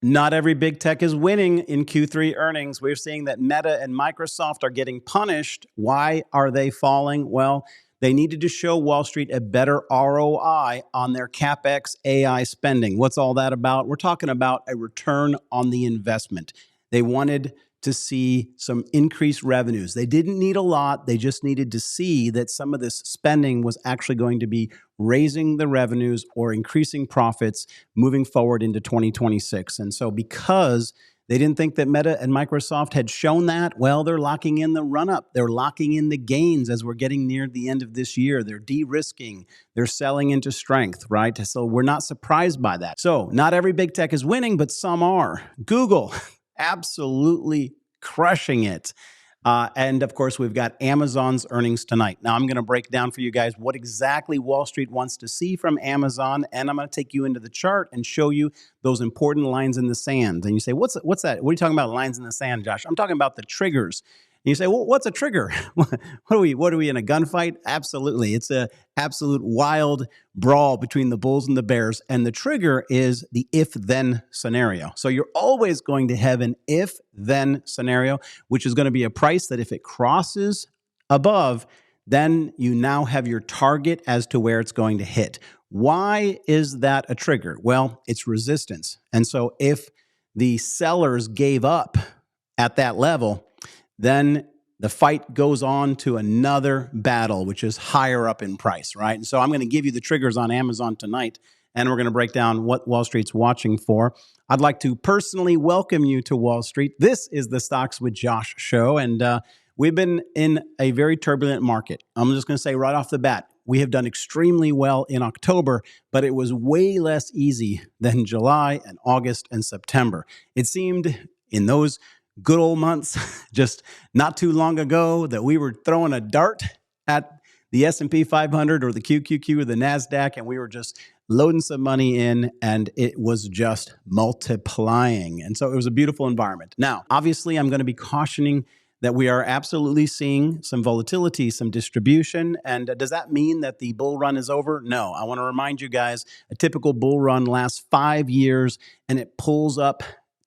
Not every big tech is winning in Q3 earnings. We're seeing that Meta and Microsoft are getting punished. Why are they falling? Well, they needed to show Wall Street a better ROI on their CapEx AI spending. What's all that about? We're talking about a return on the investment. They wanted to see some increased revenues. They didn't need a lot. They just needed to see that some of this spending was actually going to be raising the revenues or increasing profits moving forward into 2026. And so because they didn't think that Meta and Microsoft had shown that, well, they're locking in the run-up. They're locking in the gains as we're getting near the end of this year. They're de-risking. They're selling into strength, right? So we're not surprised by that. So not every big tech is winning, but some are. Google, absolutely crushing it. And of course, we've got Amazon's earnings tonight. Now, I'm going to break down for you guys what exactly Wall Street wants to see from Amazon. And I'm going to take you into the chart and show you those important lines in the sand. And you say, what's that? What are you talking about, lines in the sand, Josh? I'm talking about the triggers. And you say, well, what's a trigger? What are we in a gunfight? Absolutely. It's a absolute wild brawl between the bulls and the bears. And the trigger is the if-then scenario. So you're always going to have an if-then scenario, which is going to be a price that if it crosses above, then you now have your target as to where it's going to hit. Why is that a trigger? Well, it's resistance. And so if the sellers gave up at that level, then the fight goes on to another battle, which is higher up in price, right? And so I'm going to give you the triggers on Amazon tonight, and we're going to break down what Wall Street's watching for. I'd like to personally welcome you to Wall Street. This is the Stocks with Josh show, and we've been in a very turbulent market. I'm just going to say right off the bat, we have done extremely well in October, but it was way less easy than July and August and September. It seemed in those good old months, just not too long ago, that we were throwing a dart at the S&P 500 or the QQQ or the NASDAQ, and we were just loading some money in, and it was just multiplying. And so it was a beautiful environment. Now, obviously, I'm going to be cautioning that we are absolutely seeing some volatility, some distribution. And does that mean that the bull run is over? No. I want to remind you guys, a typical bull run lasts 5 years, and it pulls up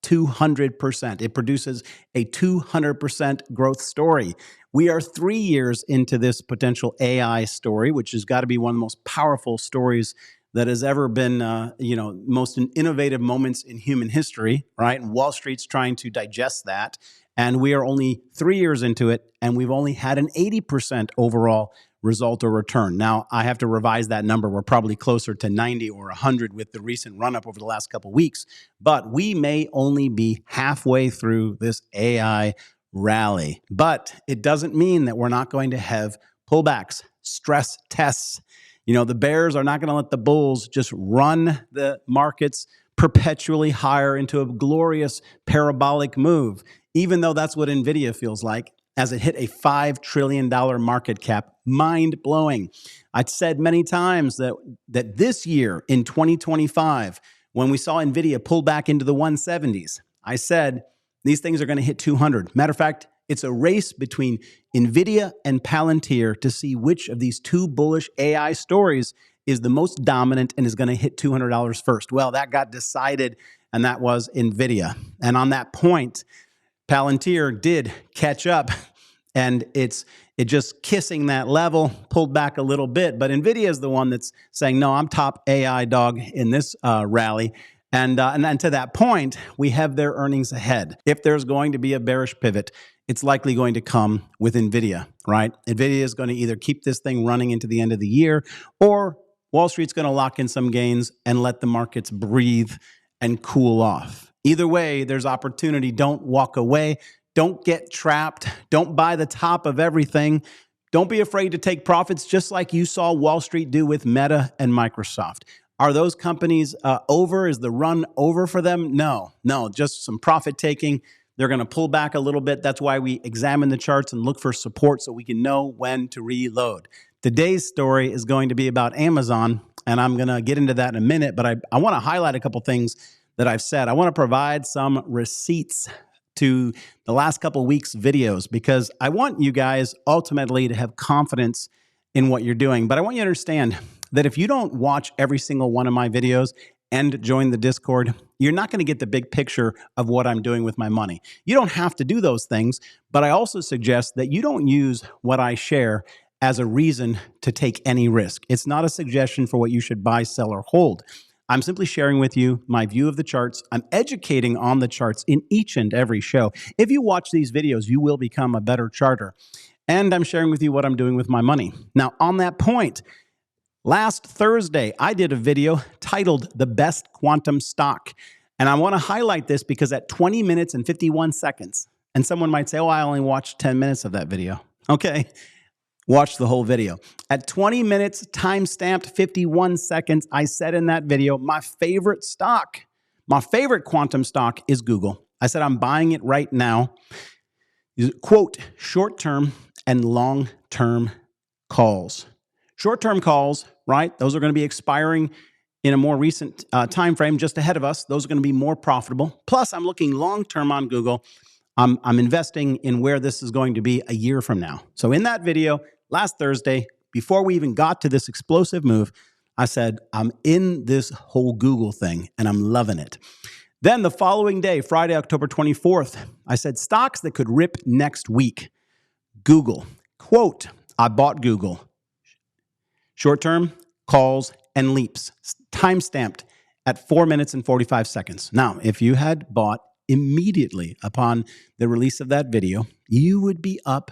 200%. It produces a 200% growth story. We are 3 years into this potential AI story, which has got to be one of the most powerful stories that has ever been, most innovative moments in human history, right? And Wall Street's trying to digest that. And we are only 3 years into it, and we've only had an 80% overall result or return. Now, I have to revise that number. We're probably closer to 90 or 100 with the recent run-up over the last couple of weeks. But we may only be halfway through this AI rally. But it doesn't mean that we're not going to have pullbacks, stress tests. You know, the bears are not going to let the bulls just run the markets perpetually higher into a glorious parabolic move, even though that's what NVDA feels like, as it hit a $5 trillion market cap. Mind-blowing. I've said many times that this year in 2025, when we saw NVIDIA pull back into the 170s, I said these things are going to hit 200. Matter of fact, it's a race between NVIDIA and Palantir to see which of these two bullish AI stories is the most dominant and is going to hit $200 first. Well, that got decided, and that was NVIDIA. And on that point, Palantir did catch up, and it just kissing that level, pulled back a little bit. But NVIDIA is the one that's saying, no, I'm top AI dog in this rally. And to that point, we have their earnings ahead. If there's going to be a bearish pivot, it's likely going to come with NVIDIA, right? NVIDIA is going to either keep this thing running into the end of the year, or Wall Street's going to lock in some gains and let the markets breathe and cool off. Either way, there's opportunity. Don't walk away. Don't get trapped. Don't buy the top of everything. Don't be afraid to take profits, just like you saw Wall Street do with Meta and Microsoft. Are those companies over? Is the run over for them? No, just some profit taking. They're going to pull back a little bit. That's why we examine the charts and look for support so we can know when to reload. Today's story is going to be about Amazon, and I'm going to get into that in a minute, but I want to highlight a couple things that I've said. I want to provide some receipts to the last couple of weeks' videos, because I want you guys ultimately to have confidence in what you're doing. But I want you to understand that if you don't watch every single one of my videos and join the Discord, you're not going to get the big picture of what I'm doing with my money. You don't have to do those things, but I also suggest that you don't use what I share as a reason to take any risk. It's not a suggestion for what you should buy, sell, or hold. I'm simply sharing with you my view of the charts. I'm educating on the charts in each and every show. If you watch these videos, you will become a better charter. And I'm sharing with you what I'm doing with my money. Now, on that point, last Thursday, I did a video titled The Best Quantum Stock. And I want to highlight this because at 20 minutes and 51 seconds, and someone might say, oh, I only watched 10 minutes of that video. Okay, watch the whole video. At 20 minutes, time-stamped 51 seconds, I said in that video, my favorite stock, my favorite quantum stock is Google. I said, I'm buying it right now. Quote, short-term and long-term calls. Short-term calls, right? Those are going to be expiring in a more recent time frame just ahead of us. Those are going to be more profitable. Plus, I'm looking long-term on Google. I'm investing in where this is going to be a year from now. So in that video, last Thursday, before we even got to this explosive move, I said, I'm in this whole Google thing and I'm loving it. Then the following day, Friday, October 24th, I said stocks that could rip next week. Google. Quote, I bought Google. Short-term, calls, and leaps. Time-stamped at 4 minutes and 45 seconds. Now, if you had bought immediately upon the release of that video, you would be up.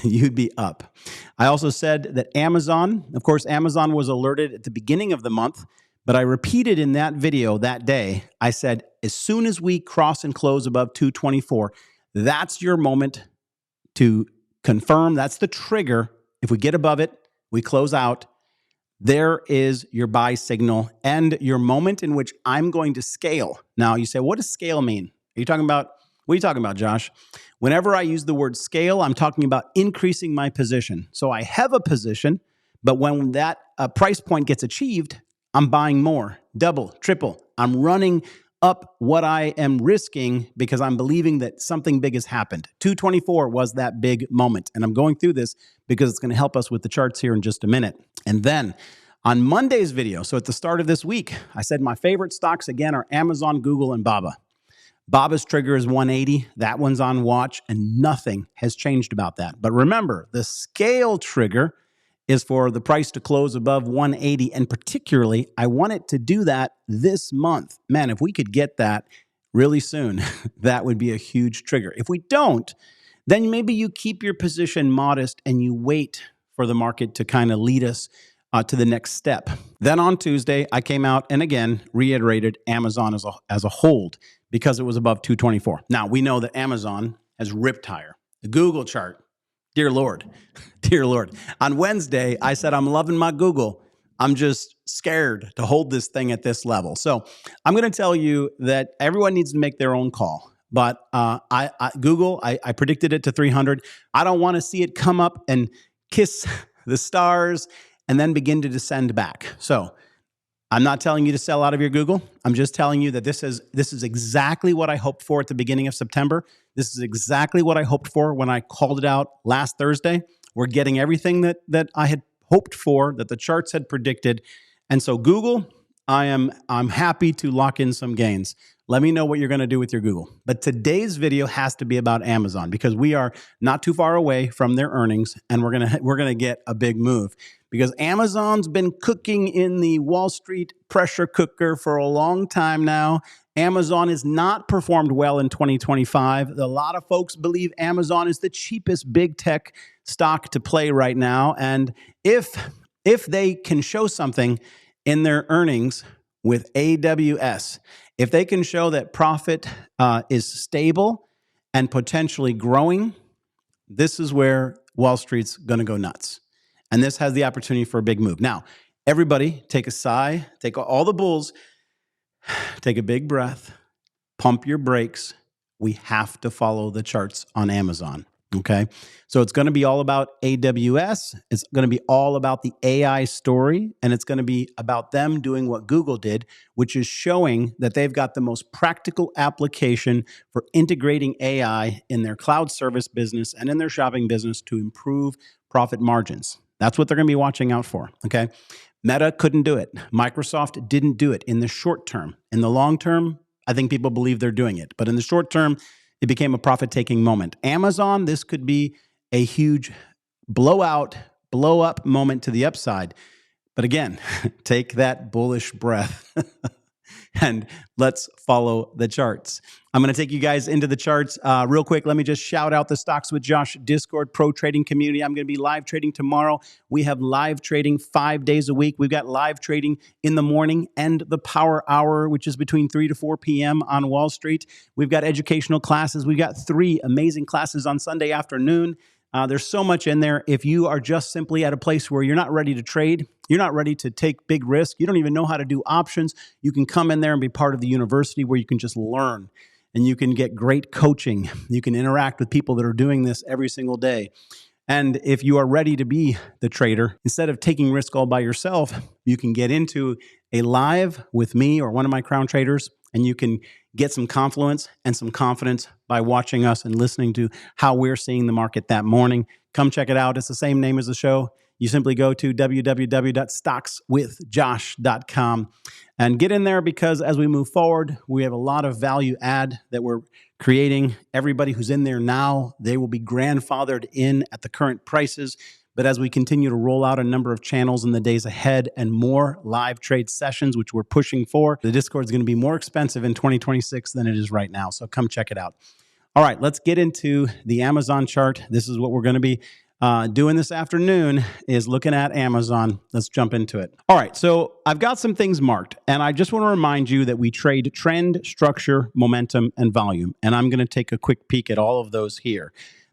You'd be up. I also said that Amazon, of course, Amazon was alerted at the beginning of the month, but I repeated in that video that day, I said, as soon as we cross and close above 224, that's your moment to confirm. That's the trigger. If we get above it, we close out. There is your buy signal and your moment in which I'm going to scale. Now, you say, what does scale mean? Are you talking about, what are you talking about, Josh? Whenever I use the word scale, I'm talking about increasing my position. So I have a position, but when that price point gets achieved, I'm buying more, double, triple. I'm running up what I am risking because I'm believing that something big has happened. 224 was that big moment. And I'm going through this because it's going to help us with the charts here in just a minute. And then on Monday's video, so at the start of this week, I said my favorite stocks again are Amazon, Google, and Baba. Baba's trigger is 180. That one's on watch, and nothing has changed about that. But remember, the scale trigger is for the price to close above 180. And particularly, I want it to do that this month. Man, if we could get that really soon, that would be a huge trigger. If we don't, then maybe you keep your position modest and you wait for the market to kind of lead us to the next step. Then on Tuesday, I came out and again reiterated Amazon as a hold because it was above 224. Now, we know that Amazon has ripped higher. The Google chart, dear Lord, dear Lord. On Wednesday, I said, I'm loving my Google. I'm just scared to hold this thing at this level. So I'm going to tell you that everyone needs to make their own call. But Google, I predicted it to 300. I don't want to see it come up and kiss the stars and then begin to descend back. So I'm not telling you to sell out of your Google. I'm just telling you that this is exactly what I hoped for at the beginning of September. This is exactly what I hoped for when I called it out last Thursday. We're getting everything that I had hoped for, that the charts had predicted. And so Google, I'm happy to lock in some gains. Let me know what you're going to do with your Google. But today's video has to be about Amazon because we are not too far away from their earnings, and we're gonna get a big move because Amazon's been cooking in the Wall Street pressure cooker for a long time now. Amazon has not performed well in 2025. A lot of folks believe Amazon is the cheapest big tech stock to play right now, and if they can show something in their earnings with AWS, if they can show that profit is stable and potentially growing, this is where Wall Street's going to go nuts. And this has the opportunity for a big move. Now, everybody take a sigh, take all the bulls, take a big breath, pump your brakes. We have to follow the charts on Amazon. Okay, so it's going to be all about AWS. It's going to be all about the AI story, and it's going to be about them doing what Google did, which is showing that they've got the most practical application for integrating AI in their cloud service business and in their shopping business to improve profit margins. That's what they're going to be watching out for. Okay, Meta couldn't do it. Microsoft didn't do it in the short term. In the long term, I think people believe they're doing it. But in the short term, it became a profit-taking moment. Amazon, this could be a huge blow up moment to the upside. But again, take that bullish breath and let's follow the charts. I'm going to take you guys into the charts real quick. Let me just shout out the Stocks with Josh Discord Pro Trading Community. I'm going to be live trading tomorrow. We have live trading 5 days a week. We've got live trading in the morning and the power hour, which is between 3 to 4 p.m. on Wall Street. We've got educational classes. We've got 3 amazing classes on Sunday afternoon. There's so much in there. If you are just simply at a place where you're not ready to trade, you're not ready to take big risk, you don't even know how to do options, you can come in there and be part of the university where you can just learn and you can get great coaching. You can interact with people that are doing this every single day. And if you are ready to be the trader, instead of taking risk all by yourself, you can get into a live with me or one of my crown traders, and you can get some confluence and some confidence by watching us and listening to how we're seeing the market that morning. Come check it out. It's the same name as the show. You simply go to www.stockswithjosh.com and get in there, because as we move forward, we have a lot of value add that we're creating. Everybody who's in there now, they will be grandfathered in at the current prices. But as we continue to roll out a number of channels in the days ahead and more live trade sessions, which we're pushing for, the Discord is going to be more expensive in 2026 than it is right now. So come check it out. All right, let's get into the Amazon chart. This is what we're going to be doing this afternoon, is looking at Amazon. Let's jump into it. All right, so I've got some things marked, and I just want to remind you that we trade trend, structure, momentum, and volume. And I'm going to take a quick peek at all of those here.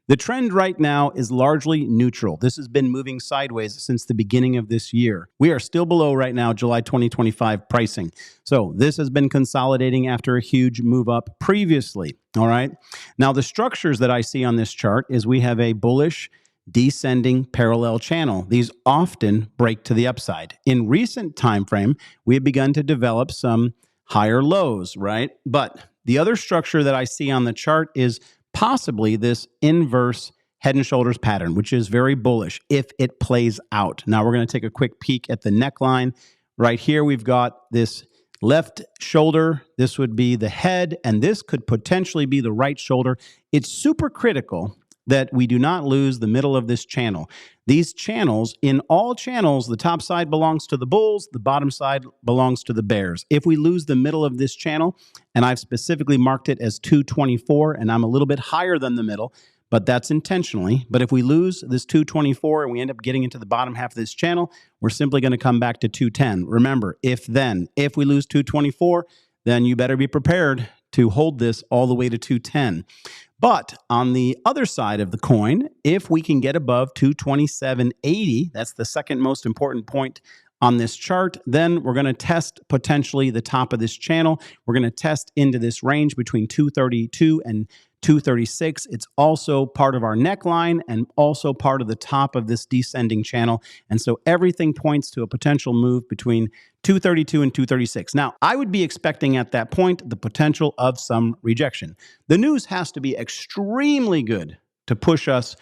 The trend right now is largely neutral. This has been moving sideways since the beginning of this year. We are still below right now July 2025 pricing. So this has been consolidating after a huge move up previously. All right. Now the structures that I see on this chart is we have a bullish descending parallel channel. These often break to the upside. In recent time frame, we have begun to develop some higher lows, right? But the other structure that I see on the chart is possibly this inverse head and shoulders pattern, which is very bullish if it plays out. Now we're going to take a quick peek at the neckline. Right here, we've got this left shoulder. This would be the head, and this could potentially be the right shoulder. It's super critical that we do not lose the middle of this channel. These channels, in all channels, the top side belongs to the bulls, the bottom side belongs to the bears. If we lose the middle of this channel, and I've specifically marked it as 224, and I'm a little bit higher than the middle, but that's intentionally. But if we lose this 224 and we end up getting into the bottom half of this channel, we're simply going to come back to 210. Remember, if we lose 224, then you better be prepared to hold this all the way to 210. But on the other side of the coin, if we can get above 227.80, that's the second most important point on this chart, then we're going to test potentially the top of this channel. We're going to test into this range between 232 and 236. It's also part of our neckline and also part of the top of this descending channel. And so everything points to a potential move between 232 and 236. Now, I would be expecting at that point the potential of some rejection. The news has to be extremely good to push us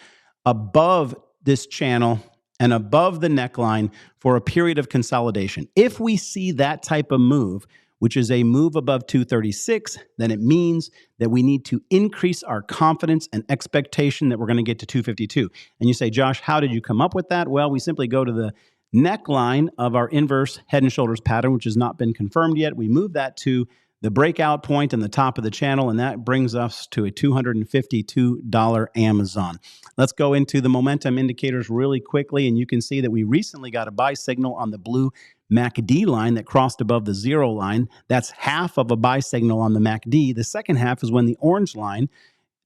above this channel and above the neckline for a period of consolidation. If we see that type of move, which is a move above 236, then it means that we need to increase our confidence and expectation that we're going to get to 252. And you say, Josh, how did you come up with that? Well, we simply go to the neckline of our inverse head and shoulders pattern, which has not been confirmed yet. We move that to the breakout point in the top of the channel, and that brings us to a $252 Amazon. Let's go into the momentum indicators really quickly, and you can see that we recently got a buy signal on the blue MACD line that crossed above the 0 line. That's half of a buy signal on the MACD. The second half is when the orange line,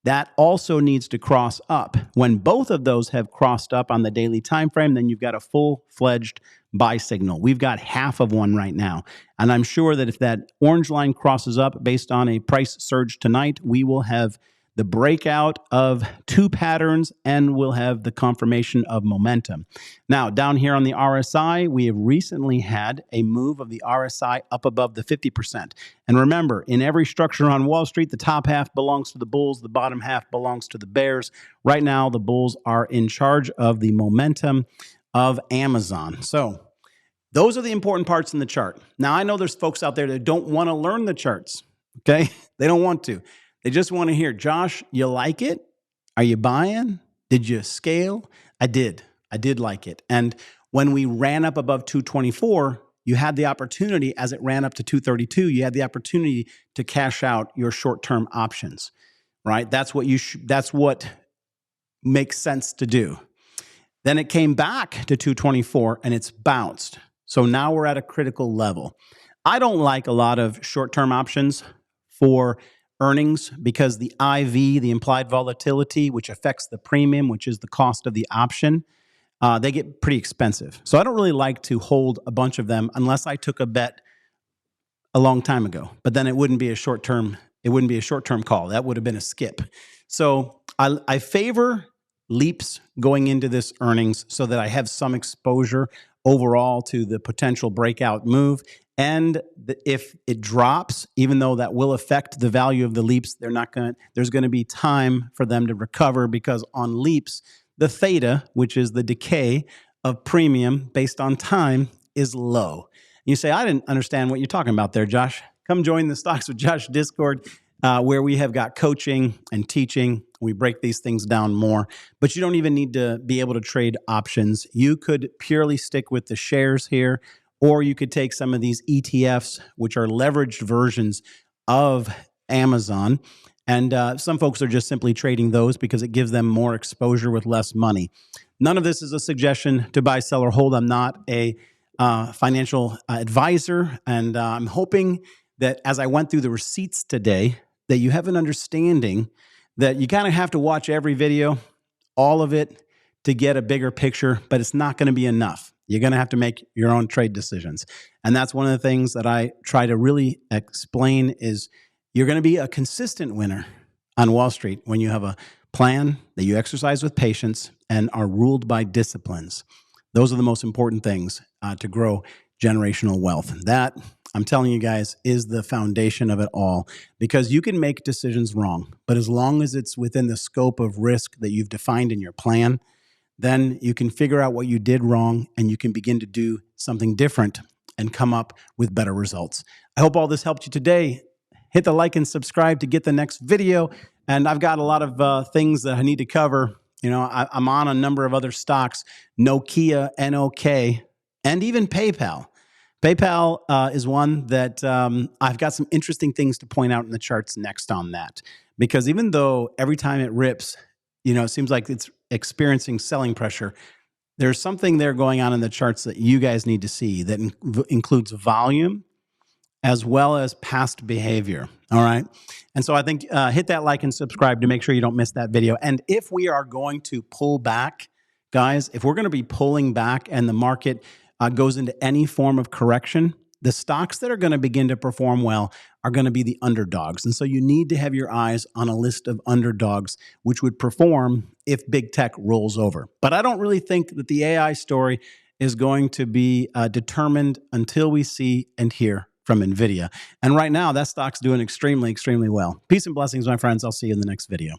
that also needs to cross up. When both of those have crossed up on the daily time frame, then you've got a full-fledged buy signal. We've got half of one right now. And I'm sure that if that orange line crosses up based on a price surge tonight, we will have the breakout of two patterns and we'll have the confirmation of momentum. Now, down here on the RSI, we have recently had a move of the RSI up above the 50%. And remember, in every structure on Wall Street, the top half belongs to the bulls, the bottom half belongs to the bears. Right now, the bulls are in charge of the momentum of Amazon. So Those are the important parts in the chart. Now, I know there's folks out there that don't want to learn the charts, okay? They don't want to. They just want to hear, Josh, you like it? Are you buying? Did you scale? I did. I did like it. And when we ran up above 224, you had the opportunity, as it ran up to 232, you had the opportunity to cash out your short-term options, right? That's what makes sense to do. Then it came back to 224 and it's bounced. So now we're at a critical level. I don't like a lot of short-term options for earnings because the IV, the implied volatility, which affects the premium, which is the cost of the option, they get pretty expensive. So I don't really like to hold a bunch of them unless I took a bet a long time ago. But then it wouldn't be a short-term call. That would have been a skip. So I favor leaps going into this earnings so that I have some exposure overall to the potential breakout move. And if it drops, even though that will affect the value of the leaps, there's going to be time for them to recover, because on leaps, the theta, which is the decay of premium based on time, is low. You say, I didn't understand what you're talking about there, Josh. Come join the Stocks with Josh Discord, where we have got coaching and teaching. We break these things down more, but you don't even need to be able to trade options. You could purely stick with the shares here, or you could take some of these ETFs, which are leveraged versions of Amazon. And some folks are just simply trading those because it gives them more exposure with less money. None of this is a suggestion to buy, sell, or hold. I'm not a financial advisor, and I'm hoping that as I went through the receipts today, that you have an understanding that you kind of have to watch every video, all of it, to get a bigger picture, but it's not going to be enough. You're going to have to make your own trade decisions. And that's one of the things that I try to really explain is you're going to be a consistent winner on Wall Street when you have a plan that you exercise with patience and are ruled by disciplines. Those are the most important things to grow generational wealth. That, I'm telling you guys, is the foundation of it all, because you can make decisions wrong, but as long as it's within the scope of risk that you've defined in your plan, then you can figure out what you did wrong and you can begin to do something different and come up with better results. I hope all this helped you today. Hit the like and subscribe to get the next video. And I've got a lot of things that I need to cover. You know, I'm on a number of other stocks, Nokia, NOK, and even PayPal. PayPal is one that I've got some interesting things to point out in the charts next on that. Because even though every time it rips, you know, it seems like it's experiencing selling pressure, there's something there going on in the charts that you guys need to see that includes volume as well as past behavior. All right. And so I think hit that like and subscribe to make sure you don't miss that video. And if we are going to pull back, guys, if we're going to be pulling back and the market goes into any form of correction, the stocks that are going to begin to perform well are going to be the underdogs. And so you need to have your eyes on a list of underdogs, which would perform if big tech rolls over. But I don't really think that the AI story is going to be determined until we see and hear from NVIDIA. And right now, that stock's doing extremely, extremely well. Peace and blessings, my friends. I'll see you in the next video.